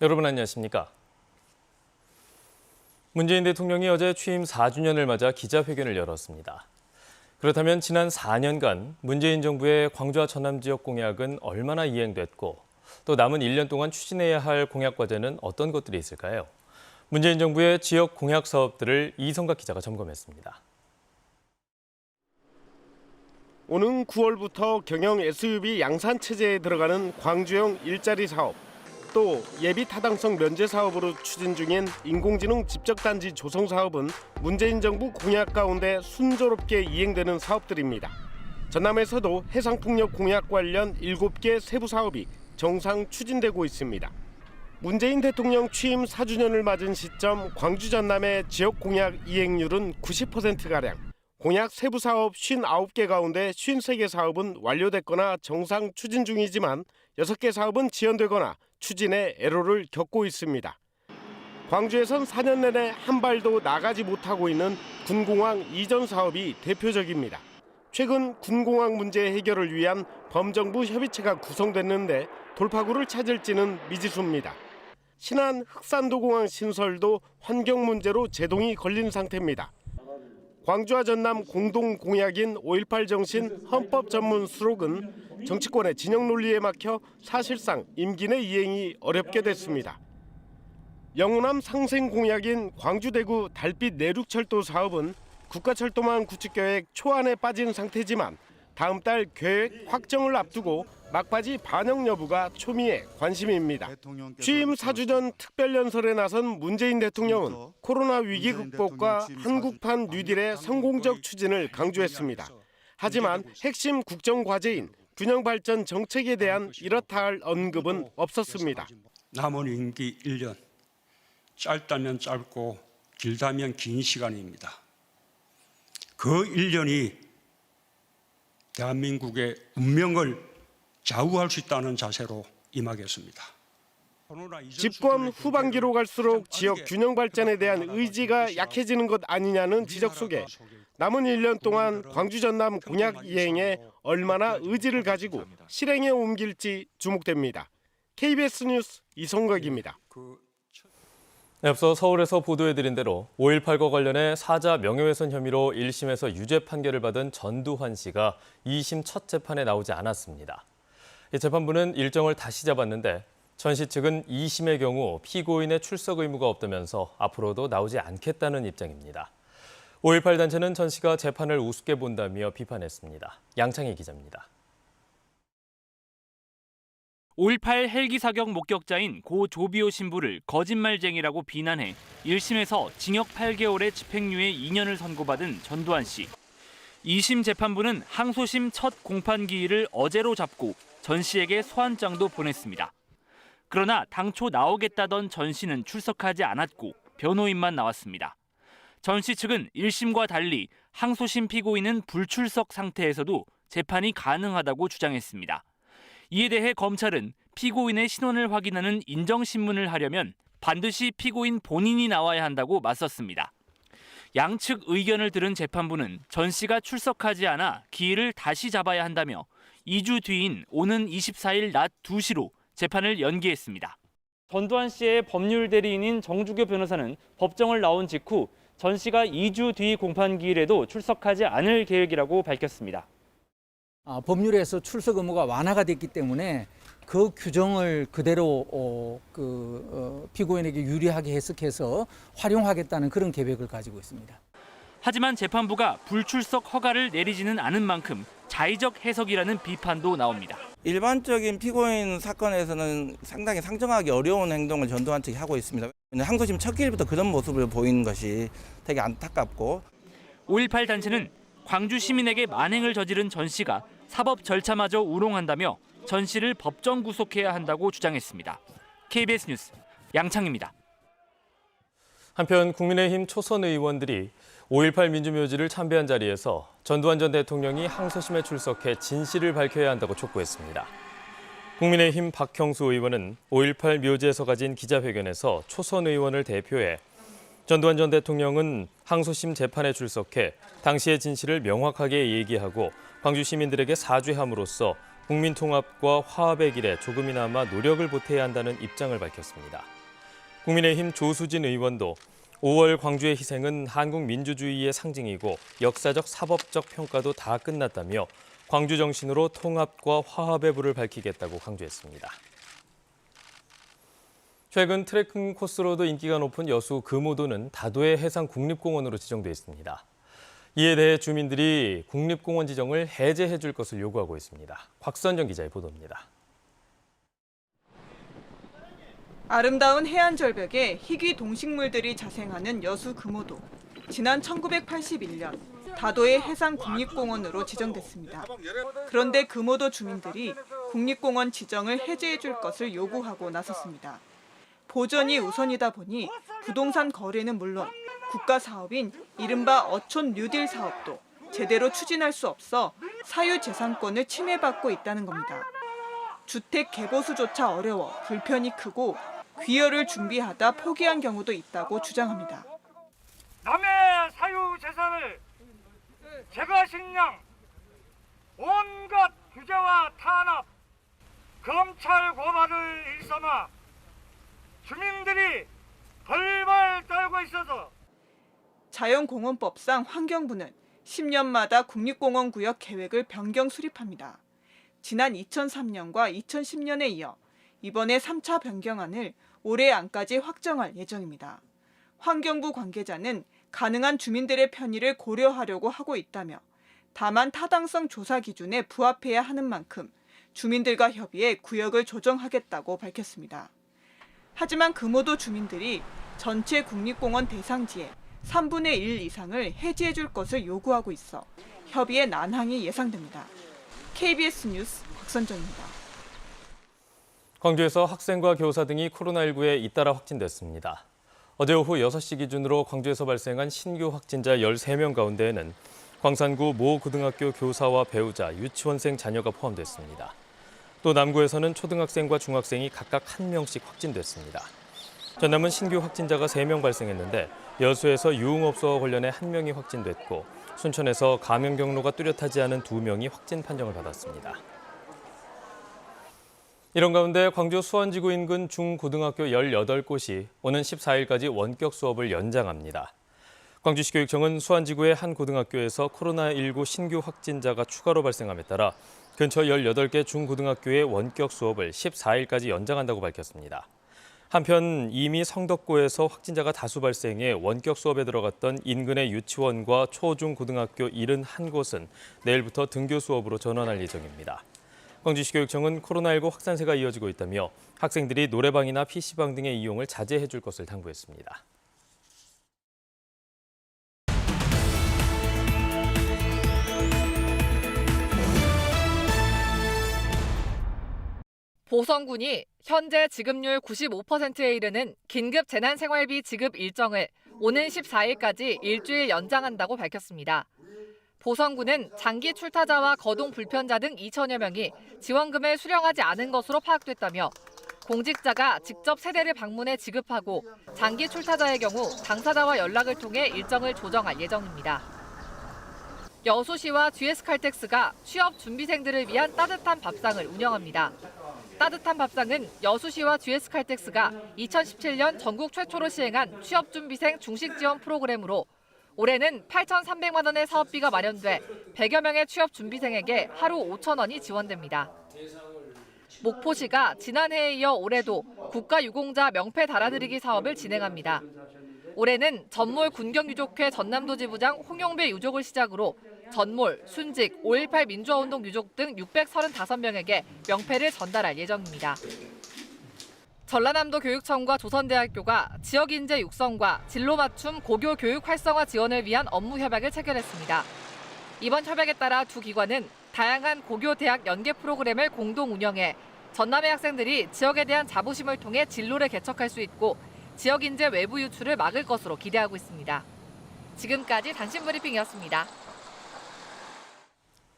여러분 안녕하십니까? 문재인 대통령이 어제 취임 4주년을 맞아 기자회견을 열었습니다. 그렇다면 지난 4년간 문재인 정부의 광주와 전남 지역 공약은 얼마나 이행됐고 또 남은 1년 동안 추진해야 할 공약 과제는 어떤 것들이 있을까요? 문재인 정부의 지역 공약 사업들을 이성각 기자가 점검했습니다. 오는 9월부터 경영 SUV 양산 체제에 들어가는 광주형 일자리 사업, 또 예비 타당성 면제 사업으로 추진 중인 인공지능 집적단지 조성 사업은 문재인 정부 공약 가운데 순조롭게 이행되는 사업들입니다. 전남에서도 해상풍력 공약 관련 7개 세부 사업이 정상 추진되고 있습니다. 문재인 대통령 취임 4주년을 맞은 시점 광주 전남의 지역 공약 이행률은 90%가량, 공약 세부 사업 59개 가운데 53개 사업은 완료됐거나 정상 추진 중이지만 6개 사업은 지연되거나 추진에 애로를 겪고 있습니다. 광주에선 4년 내내 한 발도 나가지 못하고 있는 군공항 이전 사업이 대표적입니다. 최근 군공항 문제 해결을 위한 범정부 협의체가 구성됐는데 돌파구를 찾을지는 미지수입니다. 신안 흑산도공항 신설도 환경 문제로 제동이 걸린 상태입니다. 광주와 전남 공동 공약인 5.18 정신 헌법 전문 수록은 정치권의 진영 논리에 막혀 사실상 임기 내 이행이 어렵게 됐습니다. 영호남 상생 공약인 광주 대구 달빛 내륙철도 사업은 국가철도망 구축 계획 초안에 빠진 상태지만 다음 달 계획 확정을 앞두고 막바지 반영 여부가 초미의 관심입니다. 취임 4주년 특별연설에 나선 문재인 대통령은 코로나 위기 극복과 한국판 뉴딜의 성공적 추진을 강조했습니다. 하지만 핵심 국정 과제인 균형 발전 정책에 대한 이렇다 할 언급은 없었습니다. 남은 임기 1년, 짧다면 짧고 길다면 긴 시간입니다. 그 1년이 대한민국의 운명을 좌우할 수 있다는 자세로 임하겠습니다. 집권 후반기로 갈수록 지역 균형 발전에 대한 의지가 약해지는 것 아니냐는 지적 속에 남은 1년 동안 광주 전남 공약 이행에 얼마나 의지를 가지고 실행에 옮길지 주목됩니다. KBS 뉴스 이성각입니다. 앞서 서울에서 보도해드린 대로 5.18과 관련해 사자 명예훼손 혐의로 1심에서 유죄 판결을 받은 전두환 씨가 2심 첫 재판에 나오지 않았습니다. 재판부는 일정을 다시 잡았는데 전 씨 측은 2심의 경우 피고인의 출석 의무가 없다면서 앞으로도 나오지 않겠다는 입장입니다. 5.18 단체는 전 씨가 재판을 우습게 본다며 비판했습니다. 양창희 기자입니다. 5.18 헬기 사격 목격자인 고 조비오 신부를 거짓말쟁이라고 비난해 1심에서 징역 8개월의 집행유예 2년을 선고받은 전두환 씨. 2심 재판부는 항소심 첫 공판 기일을 어제로 잡고 전 씨에게 소환장도 보냈습니다. 그러나 당초 나오겠다던 전 씨는 출석하지 않았고 변호인만 나왔습니다. 전 씨 측은 1심과 달리 항소심 피고인은 불출석 상태에서도 재판이 가능하다고 주장했습니다. 이에 대해 검찰은 피고인의 신원을 확인하는 인정신문을 하려면 반드시 피고인 본인이 나와야 한다고 맞섰습니다. 양측 의견을 들은 재판부는 전 씨가 출석하지 않아 기일을 다시 잡아야 한다며 2주 뒤인 오는 24일 낮 2시로 재판을 연기했습니다. 전두환 씨의 법률 대리인인 정주교 변호사는 법정을 나온 직후 전 씨가 2주 뒤 공판 기일에도 출석하지 않을 계획이라고 밝혔습니다. 법률에서 출석 의무가 완화가 됐기 때문에 그 규정을 그대로 피고인에게 유리하게 해석해서 활용하겠다는 그런 계획을 가지고 있습니다. 하지만 재판부가 불출석 허가를 내리지는 않은 만큼 자의적 해석이라는 비판도 나옵니다. 일반적인 피고인 사건에서는 상당히 상정하기 어려운 행동을 전두환 측이 하고 있습니다. 항소심 첫 기일부터 그런 모습을 보이는 것이 되게 안타깝고 5.18 단체는 광주 시민에게 만행을 저지른 전 씨가 사법 절차마저 우롱한다며 전 씨를 법정 구속해야 한다고 주장했습니다. KBS 뉴스 양창입니다. 한편 국민의힘 초선 의원들이 5.18 민주묘지를 참배한 자리에서 전두환 전 대통령이 항소심에 출석해 진실을 밝혀야 한다고 촉구했습니다. 국민의힘 박형수 의원은 5.18 묘지에서 가진 기자회견에서 초선 의원을 대표해 전두환 전 대통령은 항소심 재판에 출석해 당시의 진실을 명확하게 얘기하고 광주 시민들에게 사죄함으로써 국민 통합과 화합의 길에 조금이나마 노력을 보태야 한다는 입장을 밝혔습니다. 국민의힘 조수진 의원도 5월 광주의 희생은 한국 민주주의의 상징이고 역사적 사법적 평가도 다 끝났다며 광주 정신으로 통합과 화합의 불을 밝히겠다고 강조했습니다. 최근 트레킹 코스로도 인기가 높은 여수 금오도는 다도해 해상국립공원으로 지정돼 있습니다. 이에 대해 주민들이 국립공원 지정을 해제해 줄 것을 요구하고 있습니다. 곽선정 기자의 보도입니다. 아름다운 해안 절벽에 희귀 동식물들이 자생하는 여수 금오도. 지난 1981년 다도해 해상국립공원으로 지정됐습니다. 그런데 금오도 주민들이 국립공원 지정을 해제해 줄 것을 요구하고 나섰습니다. 보전이 우선이다 보니 부동산 거래는 물론 국가 사업인 이른바 어촌 뉴딜 사업도 제대로 추진할 수 없어 사유재산권을 침해받고 있다는 겁니다. 주택 개보수조차 어려워 불편이 크고 귀여를 준비하다 포기한 경우도 있다고 주장합니다. 남의 사유재산을 제거식량 온갖 규제와 탄압, 검찰 고발을 일삼아 주민들이 벌벌 떨고 있어서 자연공원법상 환경부는 10년마다 국립공원 구역 계획을 변경 수립합니다. 지난 2003년과 2010년에 이어 이번에 3차 변경안을 올해 안까지 확정할 예정입니다. 환경부 관계자는 가능한 주민들의 편의를 고려하려고 하고 있다며 다만 타당성 조사 기준에 부합해야 하는 만큼 주민들과 협의해 구역을 조정하겠다고 밝혔습니다. 하지만 금오도 주민들이 전체 국립공원 대상지의 3분의 1 이상을 해지해 줄 것을 요구하고 있어 협의의 난항이 예상됩니다. KBS 뉴스 곽선정입니다. 광주에서 학생과 교사 등이 코로나19에 잇따라 확진됐습니다. 어제 오후 6시 기준으로 광주에서 발생한 신규 확진자 13명 가운데에는 광산구 모 고등학교 교사와 배우자, 유치원생 자녀가 포함됐습니다. 또 남구에서는 초등학생과 중학생이 각각 1명씩 확진됐습니다. 전남은 신규 확진자가 3명 발생했는데 여수에서 유흥업소와 관련해 1명이 확진됐고 순천에서 감염 경로가 뚜렷하지 않은 2명이 확진 판정을 받았습니다. 이런 가운데 광주 수원지구 인근 중고등학교 18곳이 오는 14일까지 원격 수업을 연장합니다. 광주시 교육청은 수원지구의 한 고등학교에서 코로나19 신규 확진자가 추가로 발생함에 따라 근처 18개 중고등학교의 원격 수업을 14일까지 연장한다고 밝혔습니다. 한편 이미 성덕고에서 확진자가 다수 발생해 원격 수업에 들어갔던 인근의 유치원과 초중고등학교 71곳은 내일부터 등교 수업으로 전환할 예정입니다. 광주시 교육청은 코로나19 확산세가 이어지고 있다며 학생들이 노래방이나 PC방 등의 이용을 자제해 줄 것을 당부했습니다. 보성군이 현재 지급률 95%에 이르는 긴급 재난생활비 지급 일정을 오는 14일까지 일주일 연장한다고 밝혔습니다. 보성군은 장기 출타자와 거동 불편자 등 2천여 명이 지원금을 수령하지 않은 것으로 파악됐다며 공직자가 직접 세대를 방문해 지급하고 장기 출타자의 경우 당사자와 연락을 통해 일정을 조정할 예정입니다. 여수시와 GS칼텍스가 취업 준비생들을 위한 따뜻한 밥상을 운영합니다. 따뜻한 밥상은 여수시와 GS칼텍스가 2017년 전국 최초로 시행한 취업준비생 중식 지원 프로그램으로 올해는 8,300만 원의 사업비가 마련돼 100여 명의 취업준비생에게 하루 5천 원이 지원됩니다. 목포시가 지난해에 이어 올해도 국가유공자 명패 달아드리기 사업을 진행합니다. 올해는 전몰 군경유족회 전남도 지부장 홍용배 유족을 시작으로 전몰, 순직, 5.18 민주화운동 유족 등 635명에게 명패를 전달할 예정입니다. 전라남도 교육청과 조선대학교가 지역 인재 육성과 진로 맞춤 고교 교육 활성화 지원을 위한 업무 협약을 체결했습니다. 이번 협약에 따라 두 기관은 다양한 고교 대학 연계 프로그램을 공동 운영해 전남의 학생들이 지역에 대한 자부심을 통해 진로를 개척할 수 있고 지역 인재 외부 유출을 막을 것으로 기대하고 있습니다. 지금까지 단신 브리핑이었습니다.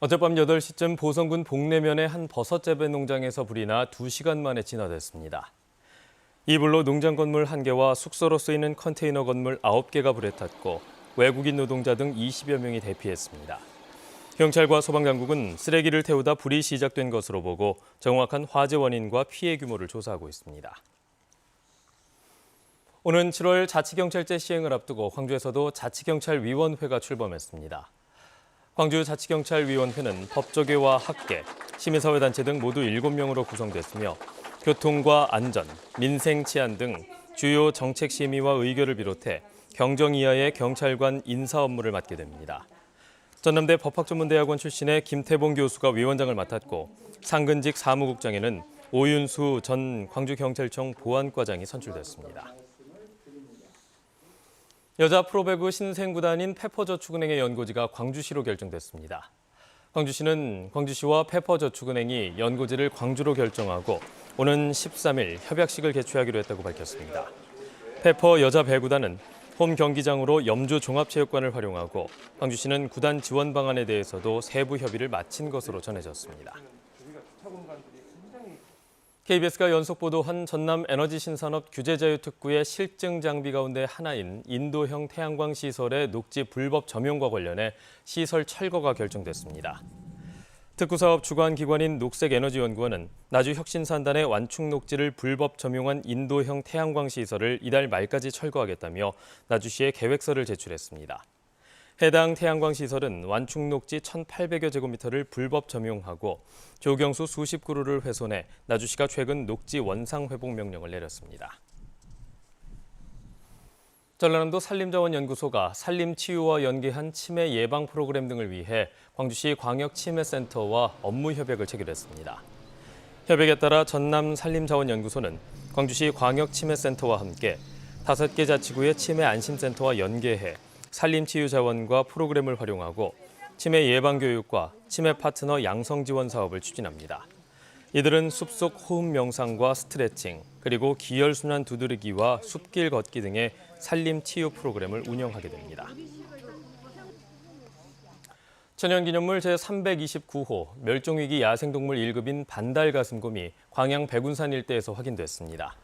어젯밤 8시쯤 보성군 복내면의 한 버섯 재배 농장에서 불이 나 2시간 만에 진화됐습니다. 이 불로 농장 건물 1개와 숙소로 쓰이는 컨테이너 건물 9개가 불에 탔고 외국인 노동자 등 20여 명이 대피했습니다. 경찰과 소방당국은 쓰레기를 태우다 불이 시작된 것으로 보고 정확한 화재 원인과 피해 규모를 조사하고 있습니다. 오는 7월 자치경찰제 시행을 앞두고 광주에서도 자치경찰위원회가 출범했습니다. 광주자치경찰위원회는 법조계와 학계, 시민사회단체 등 모두 7명으로 구성됐으며 교통과 안전, 민생 치안 등 주요 정책 심의와 의결을 비롯해 경정 이하의 경찰관 인사 업무를 맡게 됩니다. 전남대 법학전문대학원 출신의 김태봉 교수가 위원장을 맡았고 상근직 사무국장에는 오윤수 전 광주경찰청 보안과장이 선출됐습니다. 여자 프로배구 신생구단인 페퍼저축은행의 연고지가 광주시로 결정됐습니다. 광주시는 광주시와 페퍼저축은행이 연고지를 광주로 결정하고 오는 13일 협약식을 개최하기로 했다고 밝혔습니다. 페퍼 여자 배구단은 홈 경기장으로 염주 종합체육관을 활용하고 광주시는 구단 지원 방안에 대해서도 세부 협의를 마친 것으로 전해졌습니다. KBS가 연속 보도한 전남 에너지 신산업 규제자유특구의 실증 장비 가운데 하나인 인도형 태양광 시설의 녹지 불법 점용과 관련해 시설 철거가 결정됐습니다. 특구 사업 주관 기관인 녹색에너지연구원은 나주 혁신산단의 완충 녹지를 불법 점용한 인도형 태양광 시설을 이달 말까지 철거하겠다며 나주시에 계획서를 제출했습니다. 해당 태양광 시설은 완충 녹지 1,800여 제곱미터를 불법 점용하고 조경수 수십 그루를 훼손해 나주시가 최근 녹지 원상 회복 명령을 내렸습니다. 전라남도 산림자원연구소가 산림치유와 연계한 치매 예방 프로그램 등을 위해 광주시 광역치매센터와 업무 협약을 체결했습니다. 협약에 따라 전남 산림자원연구소는 광주시 광역치매센터와 함께 5개 자치구의 치매 안심센터와 연계해 산림치유 자원과 프로그램을 활용하고 치매 예방 교육과 치매 파트너 양성 지원 사업을 추진합니다. 이들은 숲속 호흡 명상과 스트레칭, 그리고 기혈순환 두드리기와 숲길 걷기 등의 산림 치유 프로그램을 운영하게 됩니다. 천연기념물 제329호 멸종위기 야생동물 1급인 반달가슴곰이 광양 백운산 일대에서 확인됐습니다.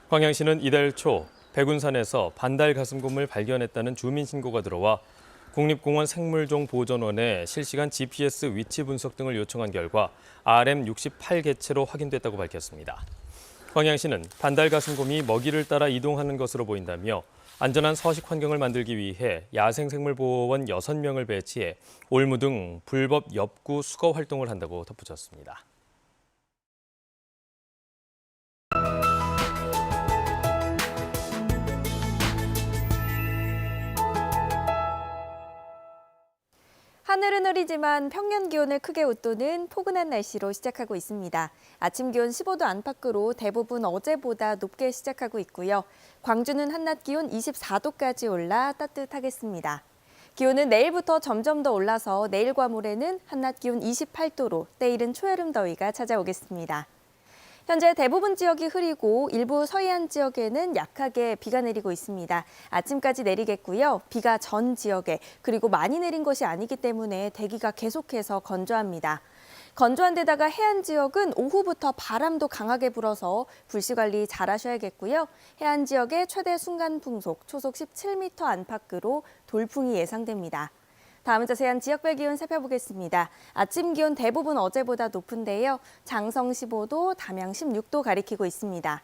광양시는 이달 초 백운산에서 반달가슴곰을 발견했다는 주민 신고가 들어와 국립공원 생물종보존원에 실시간 GPS 위치 분석 등을 요청한 결과 RM68개체로 확인됐다고 밝혔습니다. 광양시는 반달가슴곰이 먹이를 따라 이동하는 것으로 보인다며 안전한 서식 환경을 만들기 위해 야생생물보호원 6명을 배치해 올무 등 불법 엽구 수거 활동을 한다고 덧붙였습니다. 하늘은 흐리지만 평년 기온을 크게 웃도는 포근한 날씨로 시작하고 있습니다. 아침 기온 15도 안팎으로 대부분 어제보다 높게 시작하고 있고요. 광주는 한낮 기온 24도까지 올라 따뜻하겠습니다. 기온은 내일부터 점점 더 올라서 내일과 모레는 한낮 기온 28도로 때이른 초여름 더위가 찾아오겠습니다. 현재 대부분 지역이 흐리고 일부 서해안 지역에는 약하게 비가 내리고 있습니다. 아침까지 내리겠고요. 비가 전 지역에 그리고 많이 내린 것이 아니기 때문에 대기가 계속해서 건조합니다. 건조한 데다가 해안 지역은 오후부터 바람도 강하게 불어서 불씨 관리 잘 하셔야겠고요. 해안 지역의 최대 순간 풍속 초속 17m 안팎으로 돌풍이 예상됩니다. 다음은 자세한 지역별 기온 살펴보겠습니다. 아침 기온 대부분 어제보다 높은데요. 장성 15도, 담양 16도 가리키고 있습니다.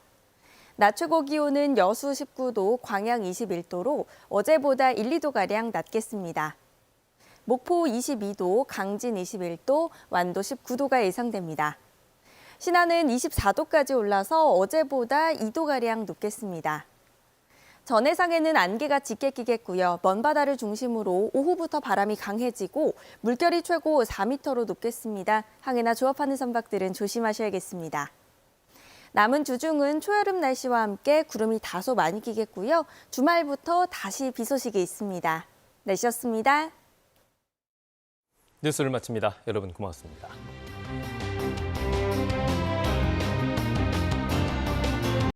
낮 최고 기온은 여수 19도, 광양 21도로 어제보다 1, 2도가량 낮겠습니다. 목포 22도, 강진 21도, 완도 19도가 예상됩니다. 신안은 24도까지 올라서 어제보다 2도가량 높겠습니다. 전해상에는 안개가 짙게 끼겠고요. 먼바다를 중심으로 오후부터 바람이 강해지고 물결이 최고 4m로 높겠습니다. 항해나 조업하는 선박들은 조심하셔야겠습니다. 남은 주중은 초여름 날씨와 함께 구름이 다소 많이 끼겠고요. 주말부터 다시 비 소식이 있습니다. 날씨였습니다. 뉴스를 마칩니다. 여러분 고맙습니다.